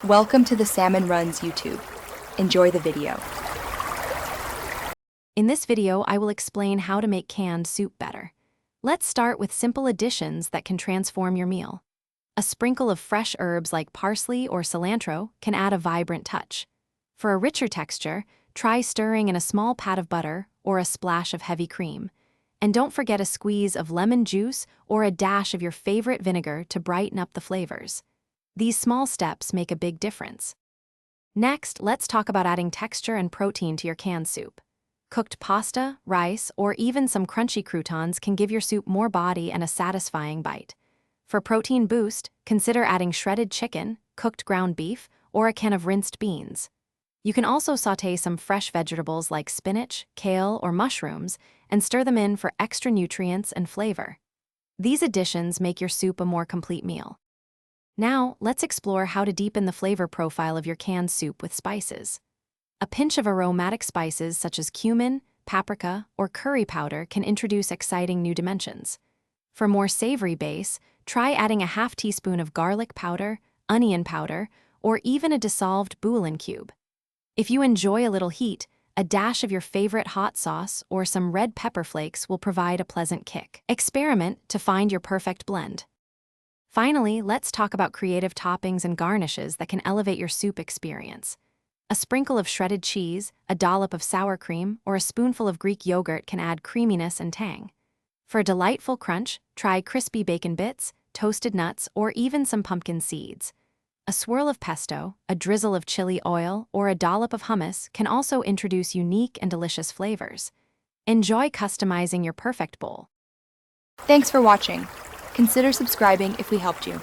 Welcome to the Salmon Runs YouTube. Enjoy the video. In this video, I will explain how to make canned soup better. Let's start with simple additions that can transform your meal. A sprinkle of fresh herbs like parsley or cilantro can add a vibrant touch. For a richer texture, try stirring in a small pat of butter or a splash of heavy cream. And don't forget a squeeze of lemon juice or a dash of your favorite vinegar to brighten up the flavors. These small steps make a big difference. Next, let's talk about adding texture and protein to your canned soup. Cooked pasta, rice, or even some crunchy croutons can give your soup more body and a satisfying bite. For protein boost, consider adding shredded chicken, cooked ground beef, or a can of rinsed beans. You can also sauté some fresh vegetables like spinach, kale, or mushrooms and stir them in for extra nutrients and flavor. These additions make your soup a more complete meal. Now, let's explore how to deepen the flavor profile of your canned soup with spices. A pinch of aromatic spices such as cumin, paprika, or curry powder can introduce exciting new dimensions. For a more savory base, try adding a half teaspoon of garlic powder, onion powder, or even a dissolved bouillon cube. If you enjoy a little heat, a dash of your favorite hot sauce or some red pepper flakes will provide a pleasant kick. Experiment to find your perfect blend. Finally, let's talk about creative toppings and garnishes that can elevate your soup experience. A sprinkle of shredded cheese, a dollop of sour cream, or a spoonful of Greek yogurt can add creaminess and tang. For a delightful crunch, try crispy bacon bits, toasted nuts, or even some pumpkin seeds. A swirl of pesto, a drizzle of chili oil, or a dollop of hummus can also introduce unique and delicious flavors. Enjoy customizing your perfect bowl. Thanks for watching. Consider subscribing if we helped you.